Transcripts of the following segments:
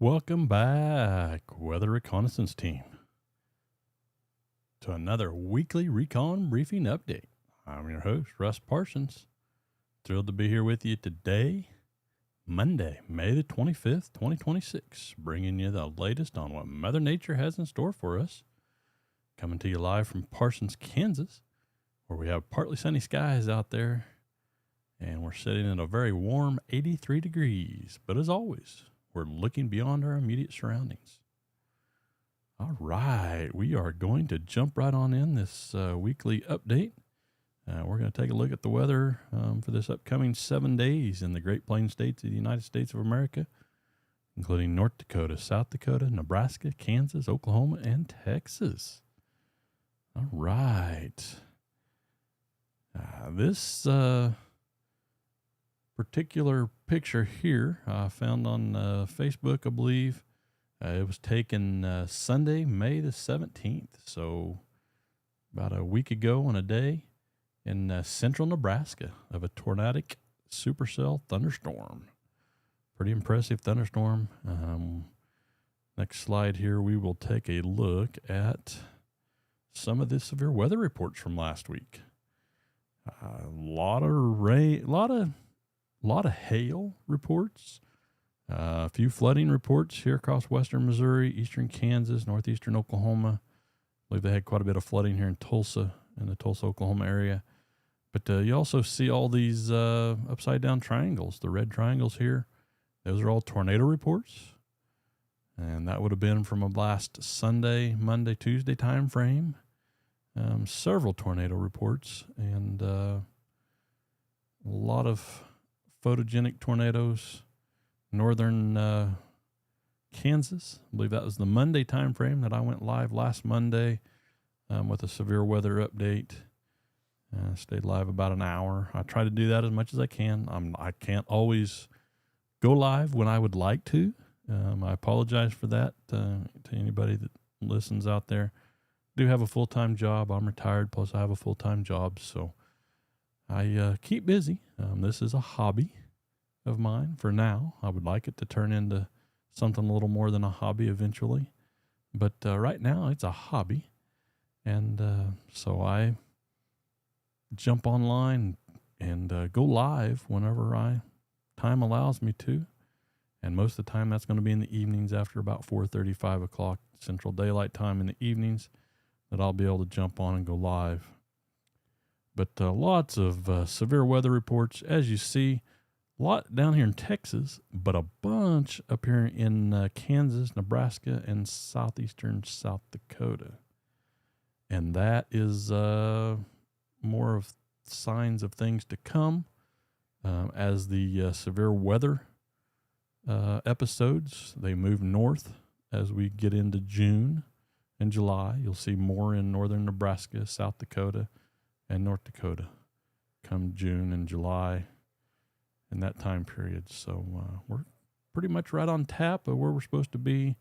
Welcome back, Weather Reconnaissance Team, to another weekly recon briefing update. I'm your host, Russ Parsons. Thrilled to be here with you today, Monday, May the 25th, 2026, bringing you the latest on what Mother Nature has in store for us. Coming to you live from Parsons, Kansas, where we have partly sunny skies out there, and we're sitting at a very warm 83 degrees. But as always, we're looking beyond our immediate surroundings. All right, we are going to jump right on in this weekly update. We're going to take a look at the weather for this upcoming 7 days in the Great Plains states of the United States of America, including North Dakota, South Dakota, Nebraska, Kansas, Oklahoma, and Texas. All right. This particular picture here found on Facebook, I believe. It was taken Sunday, May the 17th, so about a week ago and a day in central Nebraska of a tornadic supercell thunderstorm. Pretty impressive thunderstorm. Next slide here, we will take a look at some of the severe weather reports from last week. A lot of rain, a lot of hail reports, a few flooding reports here across western Missouri, eastern Kansas, northeastern Oklahoma. I believe they had quite a bit of flooding here in Tulsa, in the Tulsa, Oklahoma area. But you also see all these upside down triangles, the red triangles here. Those are all tornado reports. And that would have been from a last Sunday, Monday, Tuesday time frame. Several tornado reports and a lot of photogenic tornadoes. Northern Kansas, I believe that was the Monday time frame that I went live last Monday with a severe weather update. Stayed live about an hour. I try to do that as much as I can. I can't always go live when I would like to. I apologize for that to anybody that listens out there. I do have a full-time job. I'm retired, plus I have a full-time job, so I keep busy. This is a hobby of mine for now. I would like it to turn into something a little more than a hobby eventually. But right now, it's a hobby. And so I jump online and go live whenever time allows me to. And most of the time, that's going to be in the evenings after about 4:30, 5 o'clock Central Daylight Time in the evenings that I'll be able to jump on and go live. But lots of severe weather reports, as you see. A lot down here in Texas, but a bunch up here in Kansas, Nebraska, and southeastern South Dakota. And that is more of signs of things to come as the severe weather episodes, they move north as we get into June and July. You'll see more in northern Nebraska, South Dakota, and North Dakota come June and July in that time period. So we're pretty much right on tap of where we're supposed to be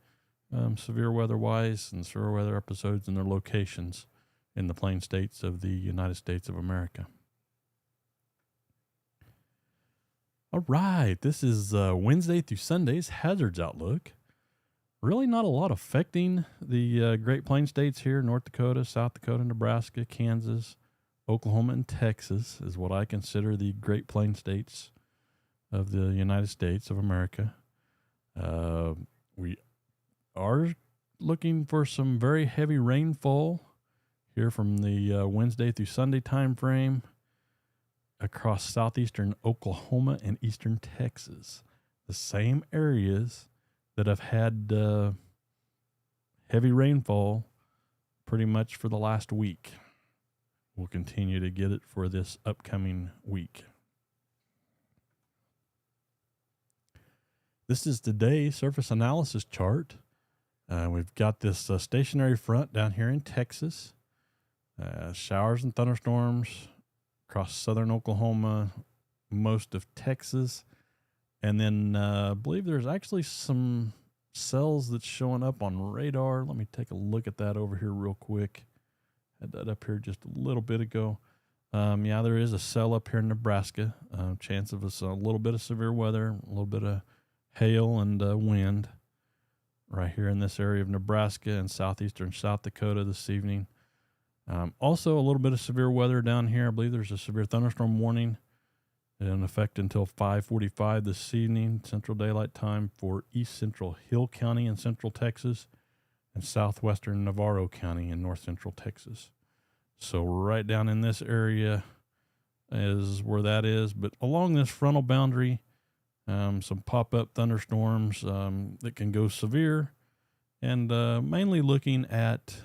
severe weather-wise, and severe weather episodes and their locations in the plain states of the United States of America. All right, this is Wednesday through Sunday's hazards outlook. Really not a lot affecting the Great Plains states here, North Dakota, South Dakota, Nebraska, Kansas, Oklahoma, and Texas is what I consider the Great Plains states of the United States of America. We are looking for some very heavy rainfall here from the Wednesday through Sunday time frame across southeastern Oklahoma and eastern Texas. The same areas that have had heavy rainfall pretty much for the last week. We'll continue to get it for this upcoming week. This is today's surface analysis chart. We've got this stationary front down here in Texas. Showers and thunderstorms across southern Oklahoma, most of Texas. And then I believe there's actually some cells that's showing up on radar. Let me take a look at that over here real quick. Had that up here just a little bit ago. Yeah, there is a cell up here in Nebraska. Chance of a little bit of severe weather, a little bit of hail and wind. right here in this area of Nebraska and southeastern South Dakota this evening. Also, a little bit of severe weather down here. I believe there's a severe thunderstorm warning in effect until 5:45 this evening, Central Daylight Time, for East Central Hill County in Central Texas and southwestern Navarro County in North Central Texas. So right down in this area is where that is. But along this frontal boundary, some pop-up thunderstorms that can go severe, and mainly looking at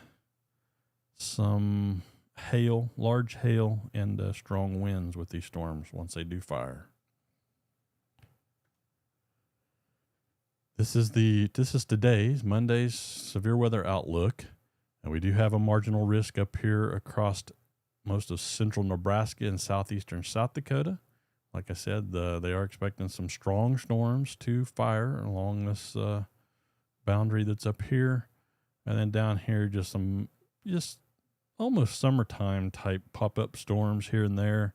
some hail, large hail, and strong winds with these storms once they do fire. This is today's Monday's severe weather outlook, and we do have a marginal risk up here across most of central Nebraska and southeastern South Dakota. Like I said, they are expecting some strong storms to fire along this boundary that's up here, and then down here just almost summertime type pop-up storms here and there.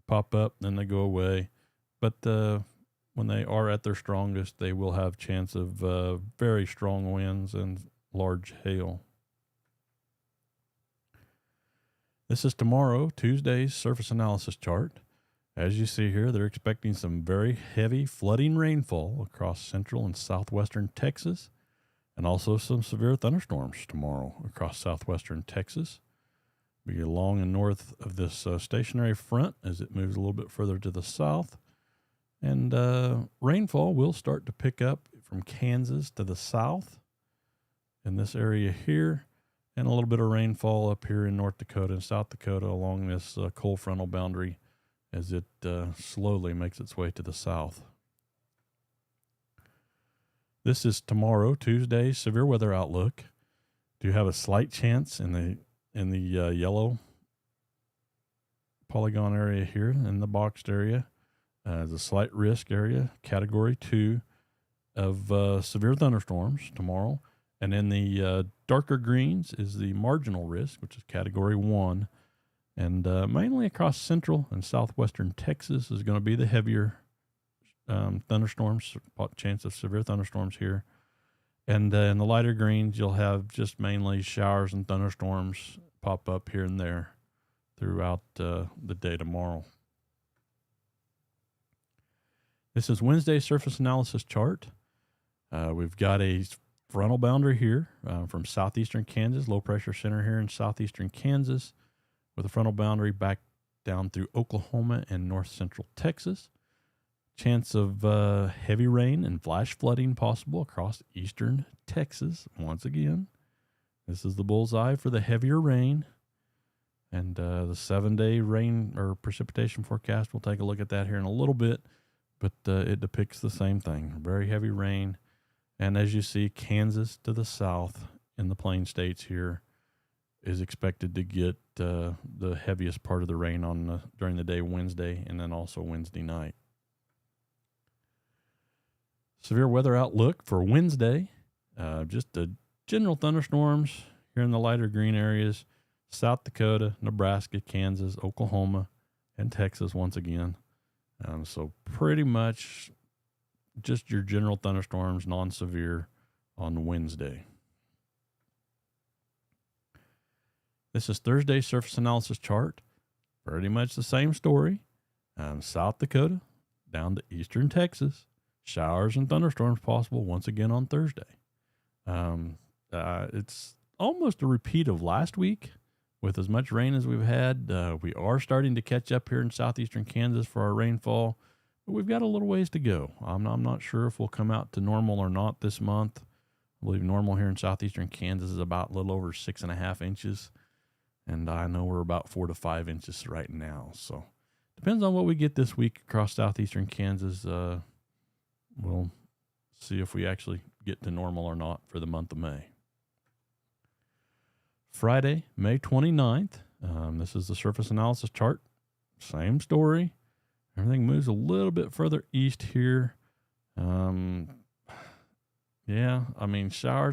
Pop up, then they go away. But when they are at their strongest, they will have chance of very strong winds and large hail. This is tomorrow, Tuesday's surface analysis chart. As you see here, they're expecting some very heavy flooding rainfall across central and southwestern Texas, and also some severe thunderstorms tomorrow across southwestern Texas. We get along and north of this stationary front as it moves a little bit further to the south. And rainfall will start to pick up from Kansas to the south in this area here, and a little bit of rainfall up here in North Dakota and South Dakota along this cold frontal boundary as it slowly makes its way to the south. This is tomorrow, Tuesday's severe weather outlook. Do have a slight chance in the yellow polygon area here in the boxed area. There's a slight risk area, category 2 of severe thunderstorms tomorrow. And in the darker greens is the marginal risk, which is category 1. And mainly across central and southwestern Texas is going to be the heavier thunderstorms, chance of severe thunderstorms here. And in the lighter greens, you'll have just mainly showers and thunderstorms pop up here and there throughout the day tomorrow. This is Wednesday's surface analysis chart. We've got a frontal boundary here from southeastern Kansas, low pressure center here in southeastern Kansas, with a frontal boundary back down through Oklahoma and north central Texas. Chance of heavy rain and flash flooding possible across eastern Texas. Once again, this is the bullseye for the heavier rain. And the 7-day rain or precipitation forecast, we'll take a look at that here in a little bit. But it depicts the same thing, very heavy rain. And as you see, Kansas to the south in the plain states here is expected to get the heaviest part of the rain during the day Wednesday and then also Wednesday night. Severe weather outlook for Wednesday, just the general thunderstorms here in the lighter green areas, South Dakota, Nebraska, Kansas, Oklahoma, and Texas once again. So pretty much just your general thunderstorms, non-severe, on Wednesday. This is Thursday's surface analysis chart. Pretty much the same story. South Dakota down to eastern Texas. Showers and thunderstorms possible once again on Thursday. It's almost a repeat of last week. With as much rain as we've had, we are starting to catch up here in southeastern Kansas for our rainfall, but we've got a little ways to go. I'm not sure if we'll come out to normal or not this month. I believe normal here in southeastern Kansas is about a little over 6.5 inches, and I know we're about 4 to 5 inches right now. So depends on what we get this week across southeastern Kansas. We'll see if we actually get to normal or not for the month of May. Friday, May 29th. This is the surface analysis chart. Same story. Everything moves a little bit further east here. Showers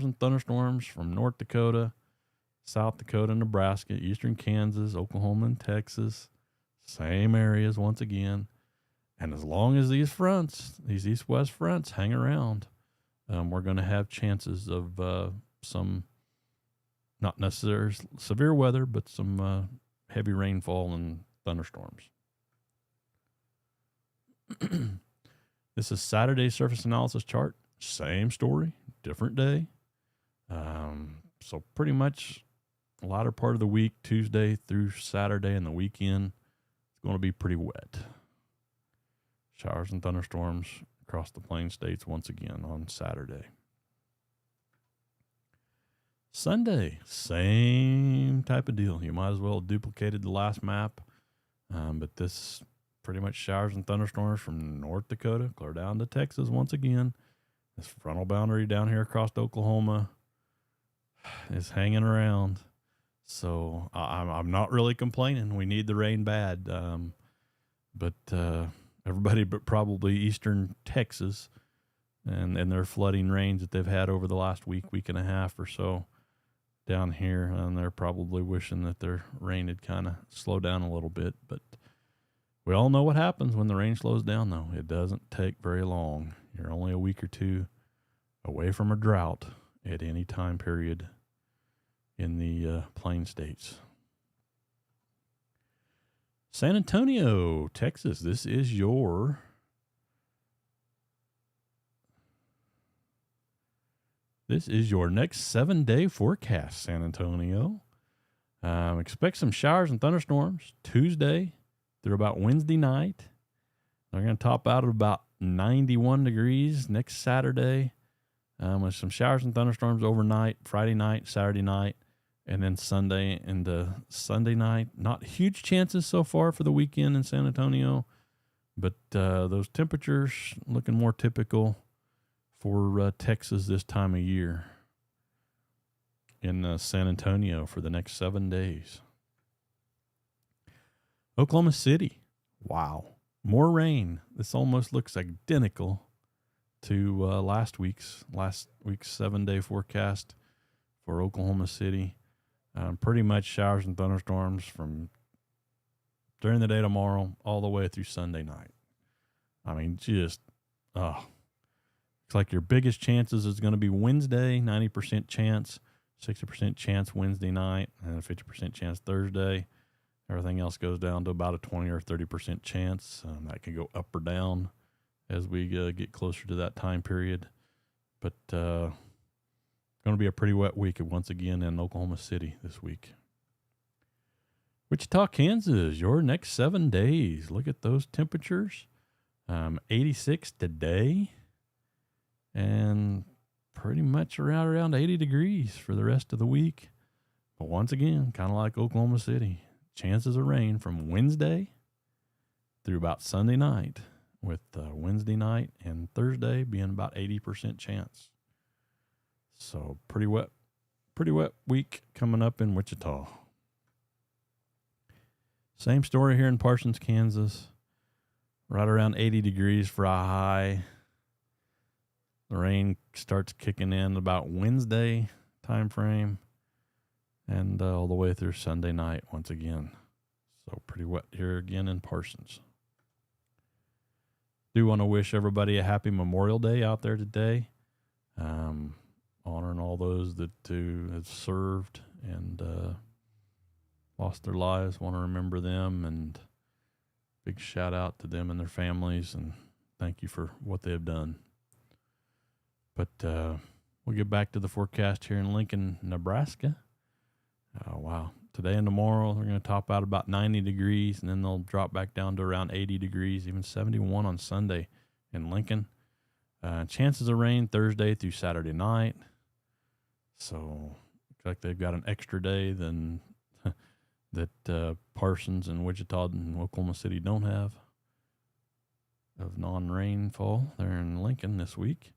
and thunderstorms from North Dakota, South Dakota, Nebraska, eastern Kansas, Oklahoma, and Texas. Same areas once again. And as long as these east-west fronts hang around, we're going to have chances of some, not necessarily severe weather, but some heavy rainfall and thunderstorms. This is Saturday surface analysis chart. Same story, different day. So pretty much a latter part of the week, Tuesday through Saturday and the weekend, it's going to be pretty wet. Showers and thunderstorms across the Plain States once again on Saturday. Sunday, same type of deal. You might as well have duplicated the last map, but this pretty much showers and thunderstorms from North Dakota clear down to Texas once again. This frontal boundary down here across Oklahoma is hanging around. So I'm not really complaining. We need the rain bad. But everybody but probably eastern Texas and their flooding rains that they've had over the last week and a half or so down here, and they're probably wishing that their rain had kind of slowed down a little bit. But we all know what happens when the rain slows down, though. It doesn't take very long. You're only a week or two away from a drought at any time period in the Plain States. San Antonio, Texas. This is your next 7-day forecast, San Antonio. Expect some showers and thunderstorms Tuesday through about Wednesday night. They're going to top out at about 91 degrees next Saturday, with some showers and thunderstorms overnight, Friday night, Saturday night, and then Sunday into Sunday night. Not huge chances so far for the weekend in San Antonio, but those temperatures looking more typical for Texas this time of year in San Antonio for the next 7 days. Oklahoma City. Wow. More rain. This almost looks identical to last week's 7-day forecast for Oklahoma City. Pretty much showers and thunderstorms from during the day tomorrow all the way through Sunday night. I mean, just, looks like your biggest chances is going to be Wednesday, 90% chance, 60% chance Wednesday night, and a 50% chance Thursday. Everything else goes down to about a 20 or 30% chance. That can go up or down as we get closer to that time period. But going to be a pretty wet week once again in Oklahoma City this week. Wichita, Kansas, your next 7 days. Look at those temperatures. 86 today and pretty much around 80 degrees for the rest of the week. But once again, kind of like Oklahoma City, chances of rain from Wednesday through about Sunday night, with Wednesday night and Thursday being about 80% chance. So pretty wet week coming up in Wichita. Same story here in Parsons, Kansas. Right around 80 degrees for a high. The rain starts kicking in about Wednesday time frame and all the way through Sunday night once again. So pretty wet here again in Parsons. Do want to wish everybody a happy Memorial Day out there today. Honoring all those that have served and lost their lives. Want to remember them, and big shout out to them and their families, and thank you for what they have done. But we'll get back to the forecast here in Lincoln, Nebraska. Wow. Today and tomorrow, they're going to top out about 90 degrees, and then they'll drop back down to around 80 degrees, even 71 on Sunday in Lincoln. Chances of rain Thursday through Saturday night. So, looks like they've got an extra day than that Parsons and Wichita and Oklahoma City don't have of non-rainfall there in Lincoln this week.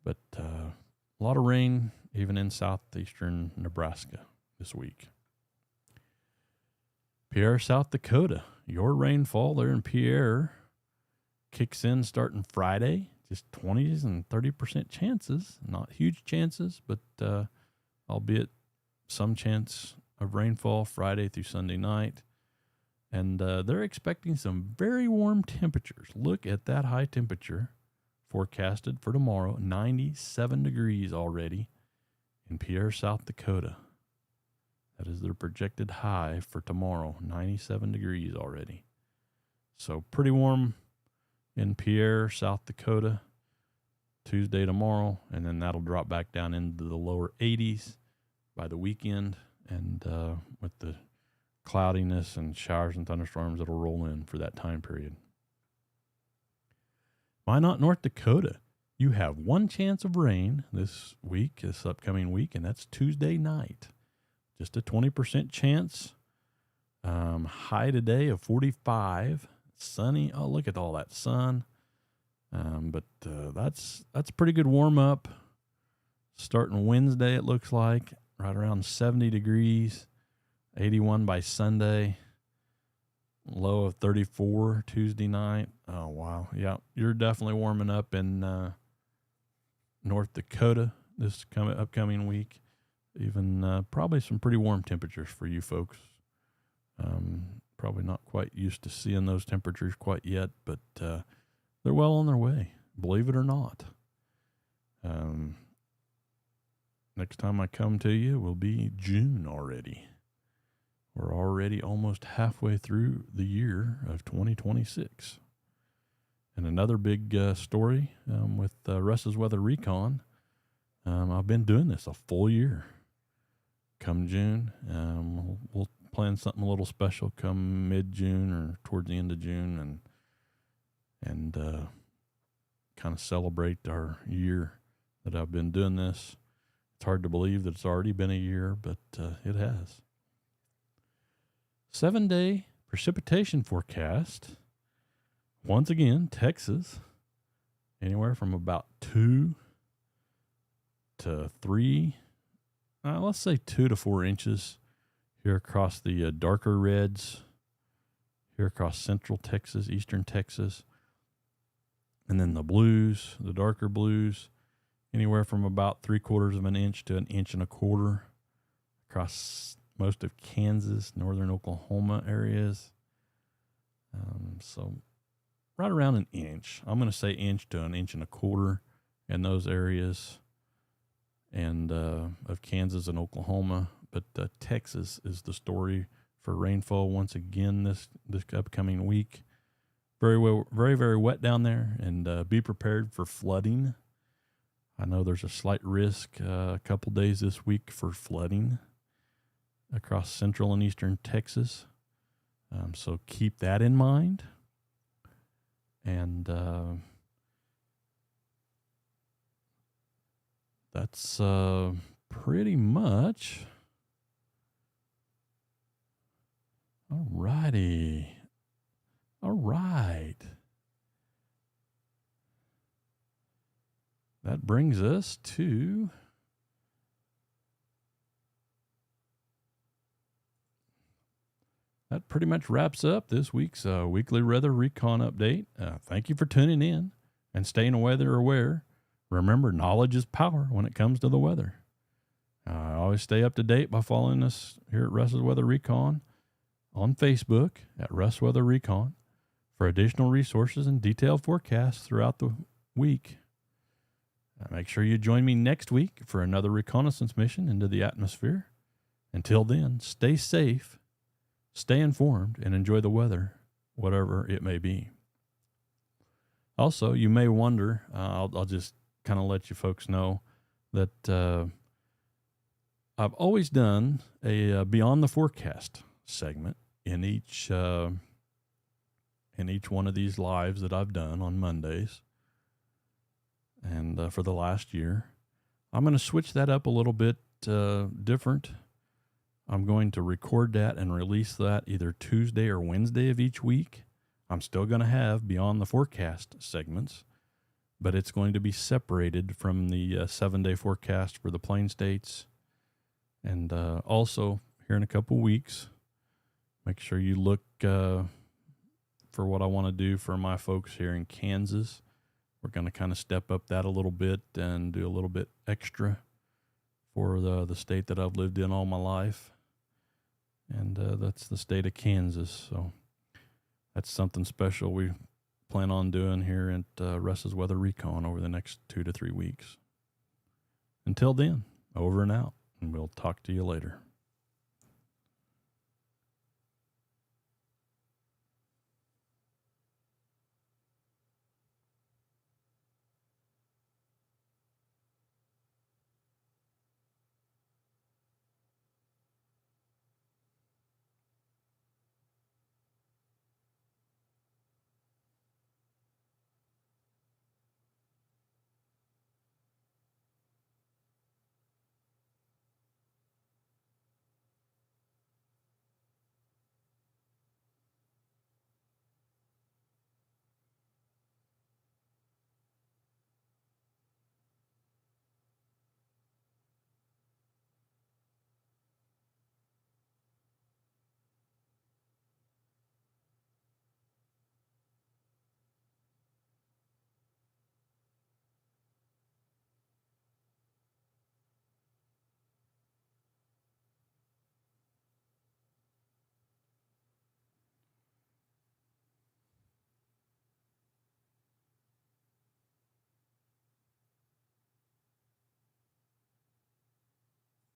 But a lot of rain even in southeastern Nebraska this week. Pierre, South Dakota. Your rainfall there in Pierre kicks in starting Friday. Just 20s and 30% chances. Not huge chances, but albeit some chance of rainfall Friday through Sunday night. And they're expecting some very warm temperatures. Look at that high temperature forecasted for tomorrow, 97 degrees already in Pierre, South Dakota. That is their projected high for tomorrow, 97 degrees already. So pretty warm in Pierre, South Dakota, Tuesday tomorrow, and then that'll drop back down into the lower 80s by the weekend, and with the cloudiness and showers and thunderstorms that'll roll in for that time period. Minot, North Dakota, you have one chance of rain this upcoming week, and that's Tuesday night. Just a 20% chance. High today of 45. Sunny. Oh, look at all that sun. But that's a pretty good warm up. Starting Wednesday, it looks like right around 70 degrees, 81 by Sunday, low of 34 Tuesday night. Oh wow, yeah, you're definitely warming up in North Dakota this upcoming week. Even probably some pretty warm temperatures for you folks. Probably not quite used to seeing those temperatures quite yet, but they're well on their way, believe it or not. Next time I come to you will be June already. We're already almost halfway through the year of 2026. And another big story with Russ's Weather Recon. I've been doing this a full year. Come June, we'll plan something a little special come mid-June or towards the end of June, and kind of celebrate our year that I've been doing this. It's hard to believe that it's already been a year, but it has. 7-day precipitation forecast. Once again, Texas, anywhere from about 2 to 3, let's say 2 to 4 inches here across the darker reds, here across central Texas, eastern Texas. And then the blues, the darker blues, anywhere from about 3/4 of an inch to 1.25 inches across most of Kansas, northern Oklahoma areas. So right around 1 inch. I'm going to say 1 inch to 1.25 inches in those areas and of Kansas and Oklahoma. But Texas is the story for rainfall once again this upcoming week. Very wet down there, and be prepared for flooding. I know there's a slight risk a couple days this week for flooding across central and eastern Texas. So keep that in mind. And that's pretty much. All righty. All right. That brings us to that pretty much wraps up this week's weekly Weather Recon update. Thank you for tuning in and staying weather aware. Remember, knowledge is power when it comes to the weather. Always stay up to date by following us here at Russ's Weather Recon on Facebook at Russ Weather Recon for additional resources and detailed forecasts throughout the week. Make sure you join me next week for another reconnaissance mission into the atmosphere. Until then, stay safe, stay informed, and enjoy the weather, whatever it may be. Also, you may wonder, I'll just kind of let you folks know that I've always done a Beyond the Forecast segment in each one of these lives that I've done on Mondays. And for the last year, I'm going to switch that up a little bit different. I'm going to record that and release that either Tuesday or Wednesday of each week. I'm still going to have Beyond the Forecast segments, but it's going to be separated from the 7-day forecast for the Plain States. And also, here in a couple weeks, make sure you look for what I want to do for my folks here in Kansas. We're going to kind of step up that a little bit and do a little bit extra for the state that I've lived in all my life. And that's the state of Kansas. So that's something special. We plan on doing here at Russ's Weather Recon over the next 2 to 3 weeks. Until then, over and out, and we'll talk to you later.